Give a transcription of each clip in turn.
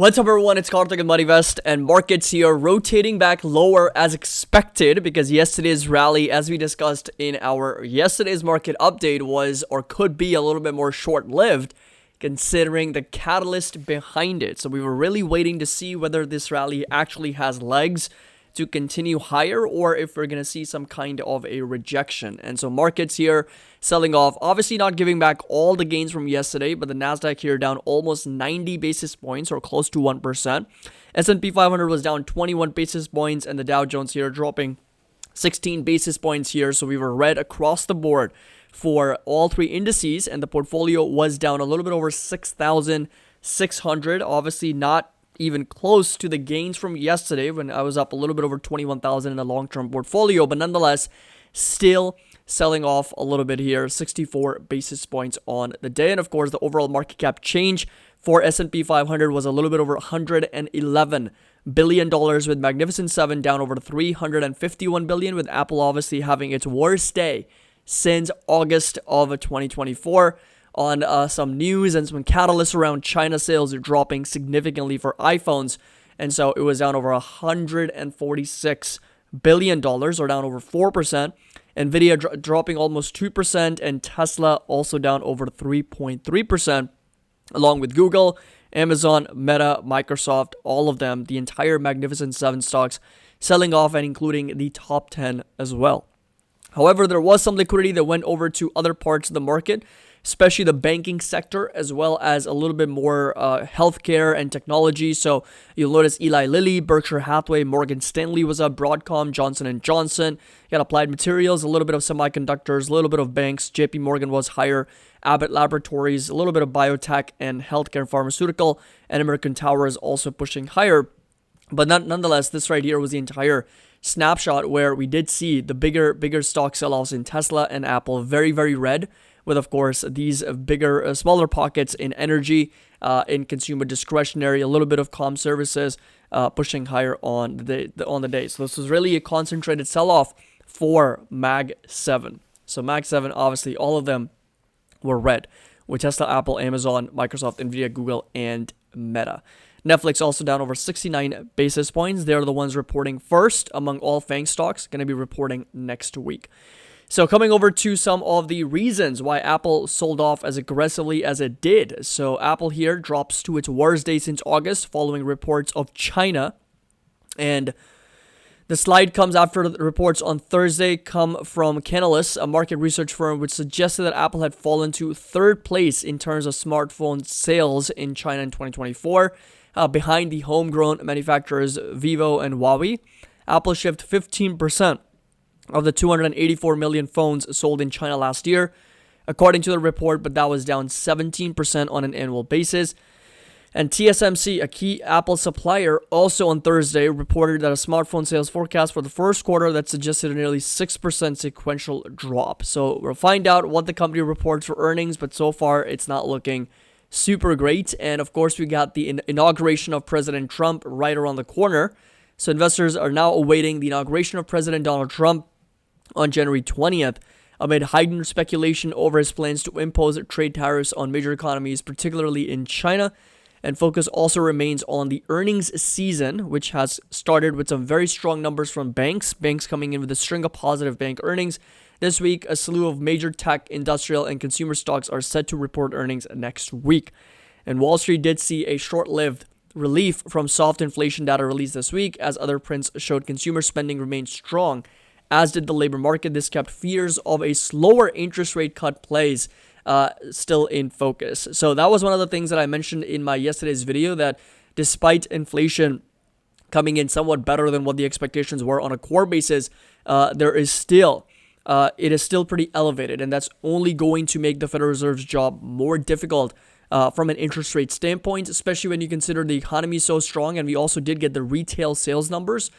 What's up everyone, it's Karthik and Money Vest, and markets here rotating back lower as expected because yesterday's rally, as we discussed in our yesterday's market update, was or could be a little bit more short-lived considering the catalyst behind it. So we were really waiting to see whether this rally actually has legs to continue higher or if we're going to see some kind of a rejection. And so markets here selling off, obviously not giving back all the gains from yesterday, but the Nasdaq here down almost 90 basis points or close to 1%. S&P 500 was down 21 basis points and the Dow Jones here dropping 16 basis points here. So we were red across the board for all three indices, and the portfolio was down a little bit over 6,600. Obviously not even close to the gains from yesterday when I was up a little bit over 21,000 in a long-term portfolio, but nonetheless still selling off a little bit here, 64 basis points on the day. And of course the overall market cap change for S&P 500 was a little bit over $111 billion, with Magnificent 7 down over $351 billion, with Apple obviously having its worst day since August of 2024 on some news and some catalysts around China sales are dropping significantly for iPhones. And so it was down over $146 billion, or down over 4%. Nvidia dropping almost 2%, and Tesla also down over 3.3%, along with Google, Amazon, Meta, Microsoft, all of them, the entire Magnificent 7 stocks selling off, and including the top 10 as well. However, there was some liquidity that went over to other parts of the market, especially the banking sector, as well as a little bit more healthcare and technology. So you'll notice Eli Lilly, Berkshire Hathaway, Morgan Stanley was up, Broadcom, Johnson & Johnson. You got Applied Materials, a little bit of semiconductors, a little bit of banks. JP Morgan was higher, Abbott Laboratories, a little bit of biotech and healthcare and pharmaceutical, and American Tower is also pushing higher. But nonetheless, this right here was the entire snapshot where we did see the bigger stock sell-offs in Tesla and Apple, very, very red, with of course these bigger, smaller pockets in energy, in consumer discretionary, a little bit of comm services pushing higher on the day. So this was really a concentrated sell-off for Mag 7. So Mag 7, obviously all of them were red, with Tesla, Apple, Amazon, Microsoft, Nvidia, Google, and Meta. Netflix also down over 69 basis points. They're the ones reporting first among all FANG stocks, going to be reporting next week. So coming over to some of the reasons why Apple sold off as aggressively as it did. So Apple here drops to its worst day since August following reports of China. And the slide comes after the reports on Thursday come from Canalys, a market research firm, which suggested that Apple had fallen to third place in terms of smartphone sales in China in 2024. Behind the homegrown manufacturers Vivo and Huawei. Apple shipped 15% of the 284 million phones sold in China last year, according to the report, but that was down 17% on an annual basis. And TSMC, a key Apple supplier, also on Thursday reported that a smartphone sales forecast for the first quarter that suggested a nearly 6% sequential drop. So we'll find out what the company reports for earnings, but so far it's not looking super great. And of course, we got the inauguration of President Trump right around the corner. So investors are now awaiting the inauguration of President Donald Trump on January 20th, amid heightened speculation over his plans to impose trade tariffs on major economies, particularly in China. And focus also remains on the earnings season, which has started with some very strong numbers from banks. Banks coming in with a string of positive bank earnings. This week, a slew of major tech, industrial, and consumer stocks are set to report earnings next week. And Wall Street did see a short-lived relief from soft inflation data released this week, as other prints showed consumer spending remained strong, as did the labor market. This kept fears of a slower interest rate cut plays still in focus. So that was one of the things that I mentioned in my yesterday's video, that despite inflation coming in somewhat better than what the expectations were on a core basis, it is still pretty elevated, and that's only going to make the Federal Reserve's job more difficult from an interest rate standpoint, especially when you consider the economy is so strong. And we also did get the retail sales numbers.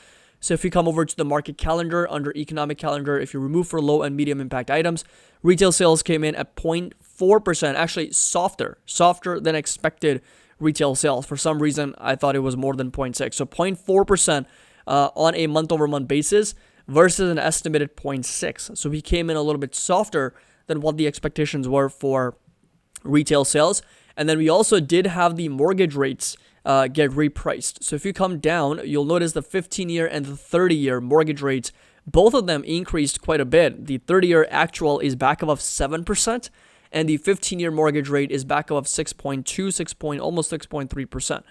So if you come over to the market calendar under economic calendar, if you remove for low and medium impact items, retail sales came in at 0.4%, actually softer than expected retail sales. For some reason, I thought it was more than 0.6. So 0.4% on a month-over-month basis versus an estimated 0.6. So we came in a little bit softer than what the expectations were for retail sales. And then we also did have the mortgage rates get repriced. So if you come down, you'll notice the 15-year and the 30-year mortgage rates, both of them increased quite a bit. The 30-year actual is back above 7%, and the 15-year mortgage rate is back above 6.2, almost 6.3%.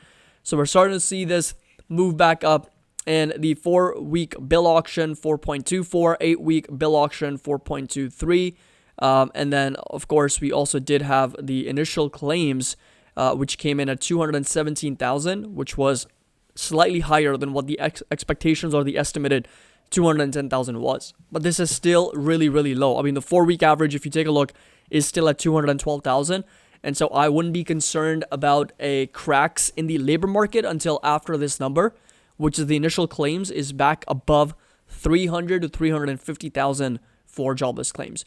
So we're starting to see this move back up. And the 4-week bill auction, 4.24, 8-week bill auction, 4.23. And then, of course, we also did have the initial claims, which came in at 217,000, which was slightly higher than what the expectations or the estimated 210,000 was. But this is still really, really low. I mean, the 4-week average, if you take a look, is still at 212,000. And so I wouldn't be concerned about a cracks in the labor market until after this number, which is the initial claims, is back above 300 to 350,000 for jobless claims.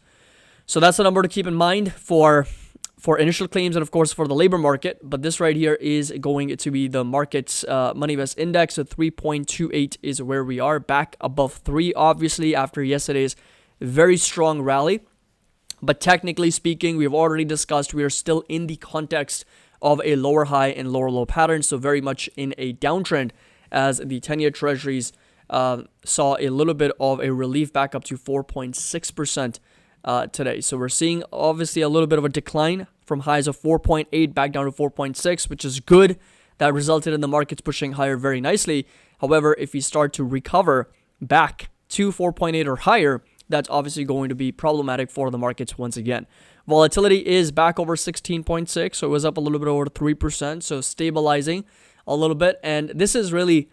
So that's the number to keep in mind for initial claims and, of course, for the labor market. But this right here is going to be the market's MoneyVest index. So 3.28 is where we are, back above 3, obviously, after yesterday's very strong rally. But technically speaking, we've already discussed we are still in the context of a lower high and lower low pattern. So very much in a downtrend, as the 10-year treasuries saw a little bit of a relief back up to 4.6% today. So we're seeing obviously a little bit of a decline from highs of 4.8 back down to 4.6, which is good. That resulted in the markets pushing higher very nicely. However, if we start to recover back to 4.8 or higher, that's obviously going to be problematic for the markets once again. Volatility is back over 16.6, so it was up a little bit over 3%, so stabilizing a little bit. And this is really,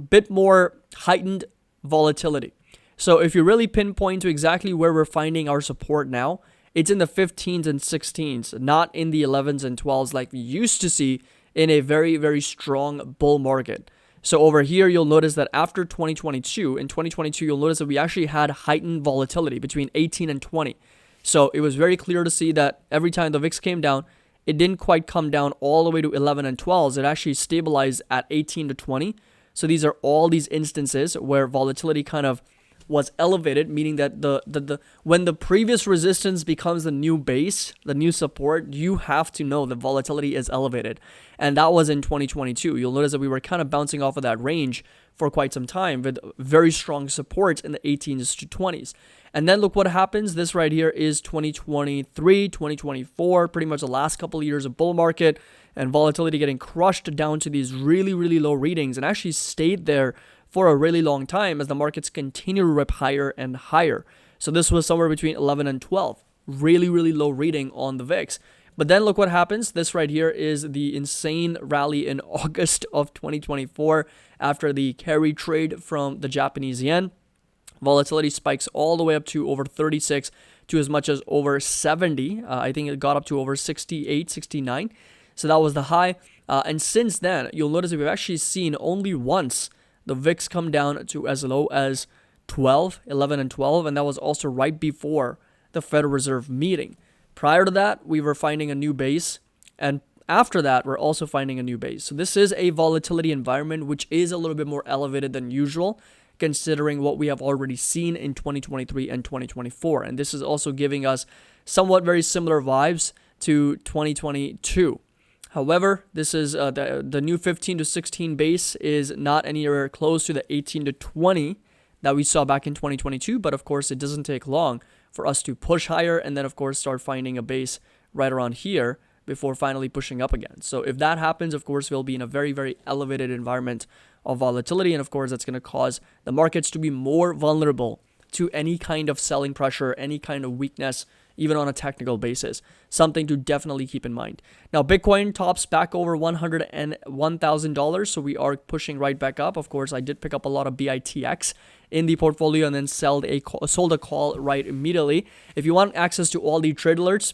bit more heightened volatility. So if you really pinpoint to exactly where we're finding our support now, it's in the 15s and 16s, not in the 11s and 12s like we used to see in a very, very strong bull market. So over here, you'll notice that after 2022, you'll notice that we actually had heightened volatility between 18 and 20. So it was very clear to see that every time the VIX came down, it didn't quite come down all the way to 11 and 12s. It actually stabilized at 18 to 20. So these are all these instances where volatility kind of was elevated, meaning that when the previous resistance becomes the new base, the new support, you have to know that volatility is elevated. And that was in 2022. You'll notice that we were kind of bouncing off of that range for quite some time with very strong support in the 18s to 20s. And then look what happens. This right here is 2023, 2024, pretty much the last couple of years of bull market, and volatility getting crushed down to these really, really low readings, and actually stayed there for a really long time as the markets continue to rip higher and higher. So this was somewhere between 11 and 12. Really, really low reading on the VIX. But then look what happens. This right here is the insane rally in August of 2024 after the carry trade from the Japanese yen. Volatility spikes all the way up to over 36 to as much as over 70. I think it got up to over 68, 69. So that was the high. And since then, you'll notice that we've actually seen only once the VIX come down to as low as 11 and 12. And that was also right before the Federal Reserve meeting. Prior to that, we were finding a new base. And after that, we're also finding a new base. So this is a volatility environment, which is a little bit more elevated than usual, considering what we have already seen in 2023 and 2024. And this is also giving us somewhat very similar vibes to 2022. However, this is the new 15 to 16 base is not anywhere close to the 18 to 20 that we saw back in 2022. But of course, it doesn't take long for us to push higher and then, of course, start finding a base right around here before finally pushing up again. So if that happens, of course, we'll be in a very, very elevated environment of volatility. And of course, that's going to cause the markets to be more vulnerable to any kind of selling pressure, any kind of weakness, even on a technical basis. Something to definitely keep in mind. Now, Bitcoin tops back over $101,000. So we are pushing right back up. Of course, I did pick up a lot of BITX in the portfolio and then sold a call right immediately. If you want access to all the trade alerts,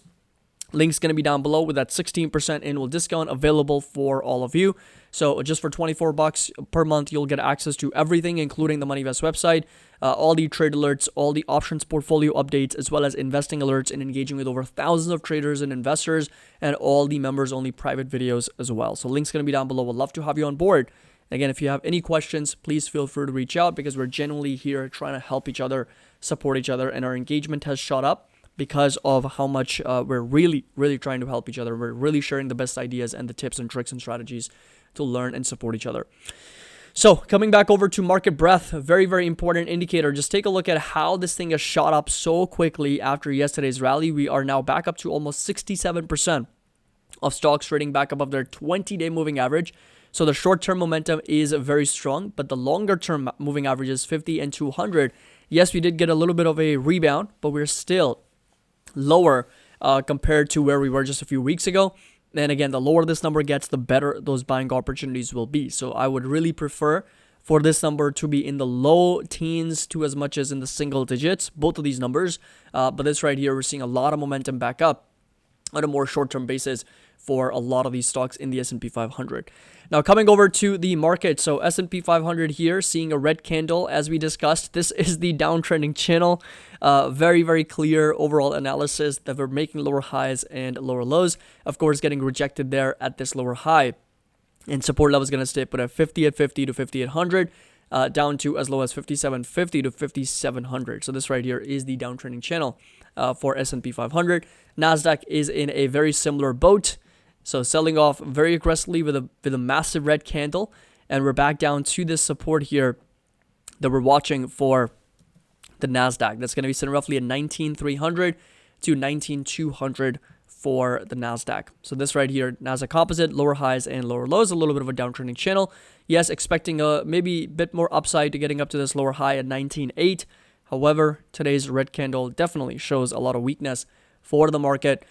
link's going to be down below with that 16% annual discount available for all of you. So just for $24 per month, you'll get access to everything, including the MoneyVest website, all the trade alerts, all the options portfolio updates, as well as investing alerts and engaging with over thousands of traders and investors, and all the members-only private videos as well. So link's going to be down below. We'd love to have you on board. Again, if you have any questions, please feel free to reach out because we're genuinely here trying to help each other, support each other, and our engagement has shot up because of how much we're really, really trying to help each other. We're really sharing the best ideas and the tips and tricks and strategies to learn and support each other. So coming back over to market breadth, a very, very important indicator. Just take a look at how this thing has shot up so quickly after yesterday's rally. We are now back up to almost 67% of stocks trading back above their 20-day moving average. So the short-term momentum is very strong, but the longer-term moving averages, 50 and 200, yes, we did get a little bit of a rebound, but we're still lower compared to where we were just a few weeks ago. And again, the lower this number gets, the better those buying opportunities will be. So I would really prefer for this number to be in the low teens to as much as in the single digits, both of these numbers. But this right here, we're seeing a lot of momentum back up on a more short-term basis for a lot of these stocks in the S&P 500. Now coming over to the market, so S&P 500 here, seeing a red candle as we discussed. This is the downtrending channel. Very, very clear overall analysis that we're making lower highs and lower lows. Of course, getting rejected there at this lower high. And support level is going to stay put at 50 at 50 to 5800. Down to as low as 5750 to 5700. So this right here is the downtrending channel for S&P 500. Nasdaq is in a very similar boat. So selling off very aggressively with a massive red candle, and we're back down to this support here that we're watching for the Nasdaq. That's going to be sitting roughly at 19,300 to 19,200 for the Nasdaq. So this right here, Nasdaq composite, lower highs and lower lows, a little bit of a downtrending channel. Yes, expecting a maybe bit more upside to getting up to this lower high at 19.8. However, today's red candle definitely shows a lot of weakness for the market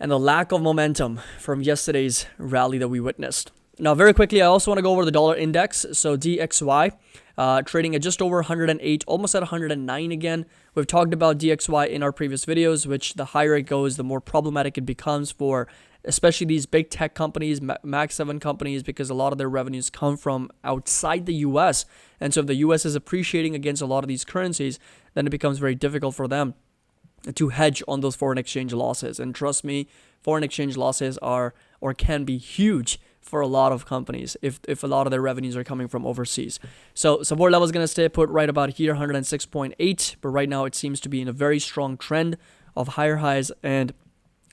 and the lack of momentum from yesterday's rally that we witnessed. Now, very quickly, I also want to go over the dollar index. So DXY, trading at just over 108, almost at 109 again. We've talked about DXY in our previous videos, which the higher it goes, the more problematic it becomes for especially these big tech companies, Mag 7 companies, because a lot of their revenues come from outside the US. And so if the US is appreciating against a lot of these currencies, then it becomes very difficult for them to hedge on those foreign exchange losses. And trust me, foreign exchange losses are or can be huge for a lot of companies if a lot of their revenues are coming from overseas. So support level is going to stay put right about here, 106.8. But right now it seems to be in a very strong trend of higher highs and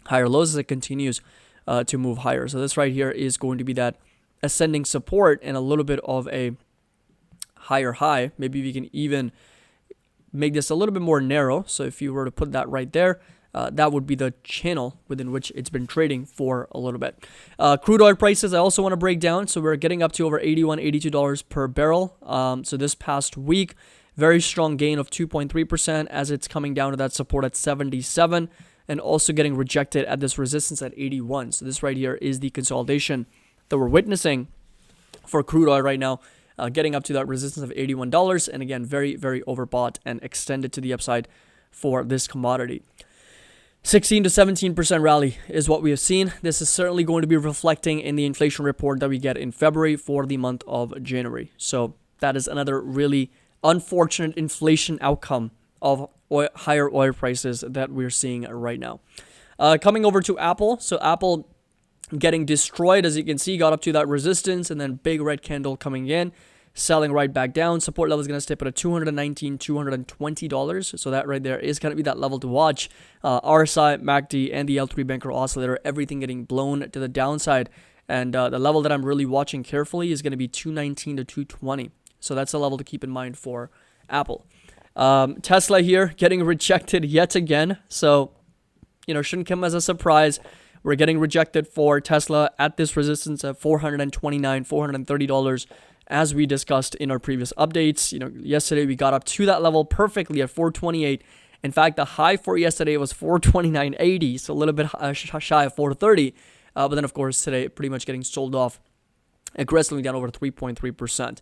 higher lows as it continues to move higher. So this right here is going to be that ascending support and a little bit of a higher high. Maybe we can even make this a little bit more narrow. So if you were to put that right there, that would be the channel within which it's been trading for a little bit. Crude oil prices, I also want to break down. So we're getting up to over $81, $82 per barrel. So this past week, very strong gain of 2.3% as it's coming down to that support at 77 and also getting rejected at this resistance at 81. So this right here is the consolidation that we're witnessing for crude oil right now. Getting up to that resistance of $81, and again, very, very overbought and extended to the upside for this commodity. 16 to 17% rally is what we have seen. This is certainly going to be reflecting in the inflation report that we get in February for the month of January. So that is another really unfortunate inflation outcome of higher oil prices that we're seeing right now. Coming over to Apple. So Apple getting destroyed, as you can see, got up to that resistance and then big red candle coming in, selling right back down. Support level is going to stay at $219, $220. So that right there is going to be that level to watch. RSI, MACD, and the L3 Banker Oscillator, everything getting blown to the downside. And the level that I'm really watching carefully is going to be 219 to 220. So that's a level to keep in mind for Apple. Tesla here getting rejected yet again. So, shouldn't come as a surprise. We're getting rejected for Tesla at this resistance at $429, $430, as we discussed in our previous updates. Yesterday we got up to that level perfectly at 428. In fact, the high for yesterday was 429.80, so a little bit shy of 430. But then, of course, today pretty much getting sold off aggressively down over 3.3%.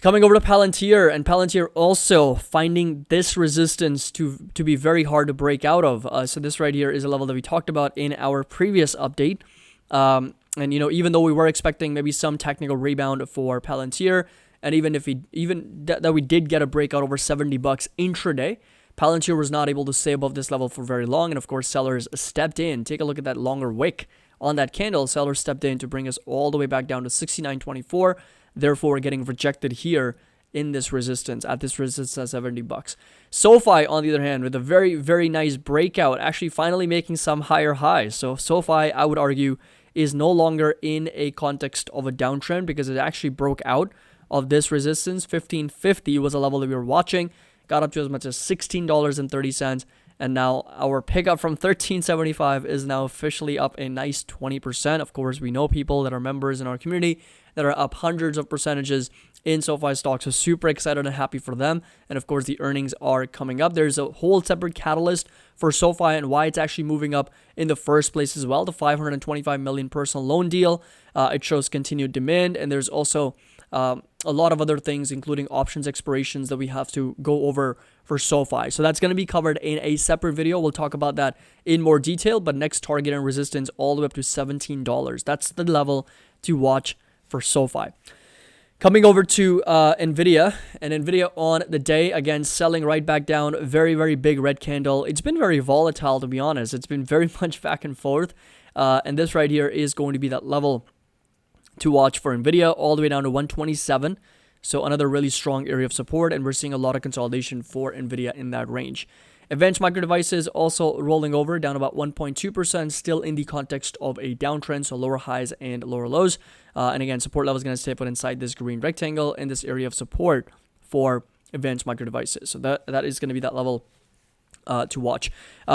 Coming over to Palantir, and Palantir also finding this resistance to be very hard to break out of. So this right here is a level that we talked about in our previous update. And even though we were expecting maybe some technical rebound for Palantir, and even if we did get a breakout over $70 intraday, Palantir was not able to stay above this level for very long. And of course, sellers stepped in. Take a look at that longer wick on that candle. Sellers stepped in to bring us all the way back down to 69.24. Therefore, we're getting rejected here in this resistance, at this resistance at $70. Sofi, on the other hand, with a very, very nice breakout, actually finally making some higher highs. So Sofi, I would argue, is no longer in a context of a downtrend because it actually broke out of this resistance. 1550 was a level that we were watching, got up to as much as $16.30, and now our pickup from 1375 is now officially up a nice 20%. Of course, we know people that are members in our community that are up hundreds of percentages in SoFi stocks, so super excited and happy for them. And of course, the earnings are coming up. There's a whole separate catalyst for SoFi and why it's actually moving up in the first place as well. The 525 million personal loan deal, it shows continued demand, and there's also a lot of other things, including options expirations that we have to go over for SoFi. So that's going to be covered in a separate video. We'll talk about that in more detail, but next target and resistance all the way up to $17. That's the level to watch for SoFi. Coming over to NVIDIA, and NVIDIA on the day, again, selling right back down, very, very big red candle. It's been very volatile, to be honest. It's been very much back and forth, and this right here is going to be that level to watch for NVIDIA, all the way down to 127. So another really strong area of support, and we're seeing a lot of consolidation for NVIDIA in that range. Advanced Micro Devices also rolling over, down about 1.2%, still in the context of a downtrend, so lower highs and lower lows. And again, support level is going to stay put inside this green rectangle in this area of support for Advanced Micro Devices. So that is going to be that level to watch.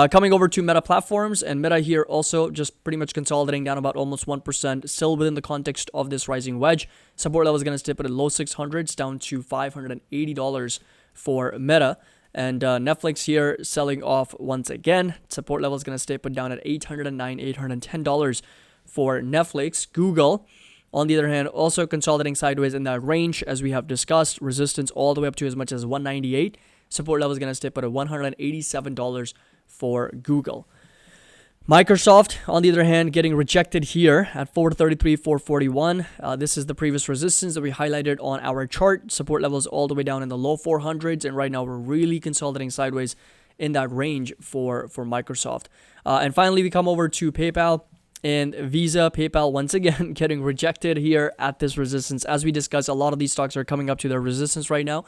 Coming over to Meta Platforms, and Meta here also just pretty much consolidating down about almost 1%, still within the context of this rising wedge. Support level is going to stay put at low 600s, down to $580 for Meta. And Netflix here selling off once again. Support level is going to stay put down at $809, $810 for Netflix. Google, on the other hand, also consolidating sideways in that range, as we have discussed. Resistance all the way up to as much as 198. Support level is going to stay put at $187 for Google. Microsoft, on the other hand, getting rejected here at 433, 441. This is the previous resistance that we highlighted on our chart. Support levels all the way down in the low 400s, and right now we're really consolidating sideways in that range for Microsoft. And finally, we come over to PayPal and Visa. PayPal once again getting rejected here at this resistance. As we discussed, a lot of these stocks are coming up to their resistance right now,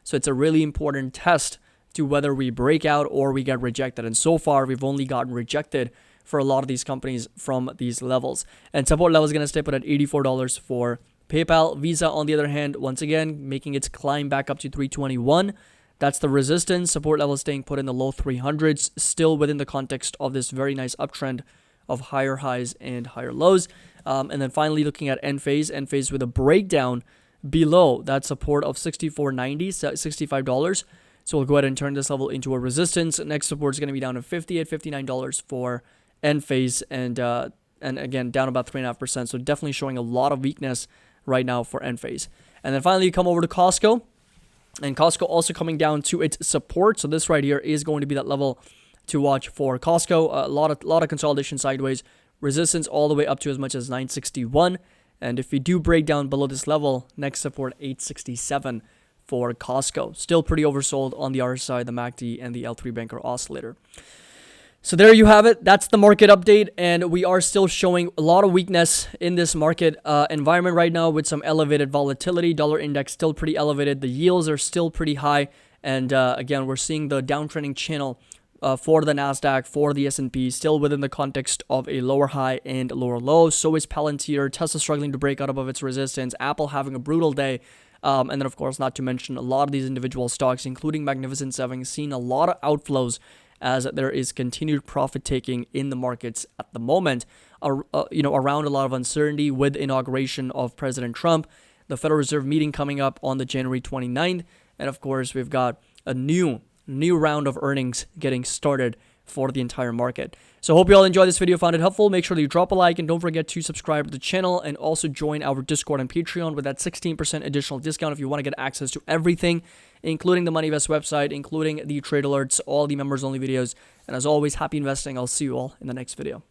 so it's a really important test to whether we break out or we get rejected. And so far, we've only gotten rejected for a lot of these companies from these levels. And support level is going to stay put at $84 for PayPal. Visa, on the other hand, once again, making its climb back up to 321. That's the resistance. Support level staying put in the low 300s, still within the context of this very nice uptrend of higher highs and higher lows. And then finally, looking at ENPH with a breakdown below that support of $64.90, $65. So we'll go ahead and turn this level into a resistance. Next support is going to be down to $58, $59 for ENPH, and again, down about 3.5%. So definitely showing a lot of weakness right now for ENPH. And then finally, you come over to Costco, and Costco also coming down to its support. So this right here is going to be that level to watch for Costco. A lot of consolidation sideways. Resistance all the way up to as much as 961. And if we do break down below this level, next support 867 for Costco. Still pretty oversold on the RSI, the MACD, and the L3 banker oscillator. So there you have it. That's the market update, and we are still showing a lot of weakness in this market environment right now with some elevated volatility. Dollar index still pretty elevated. The yields are still pretty high, and again, we're seeing the downtrending channel for the Nasdaq, for the S&P, still within the context of a lower high and lower low. So is Palantir. Tesla struggling to break out above its resistance. Apple having a brutal day. And then, of course, not to mention a lot of these individual stocks, including Magnificent Seven, seen a lot of outflows as there is continued profit taking in the markets at the moment. Around a lot of uncertainty with inauguration of President Trump, the Federal Reserve meeting coming up on the January 29th, and of course, we've got a new round of earnings getting started for the entire market. So hope you all enjoyed this video, found it helpful. Make sure that you drop a like, and don't forget to subscribe to the channel, and also join our Discord and Patreon with that 16% additional discount if you want to get access to everything, including the MoneyVest website, including the trade alerts, all the members only videos. And as always, happy investing. I'll see you all in the next video.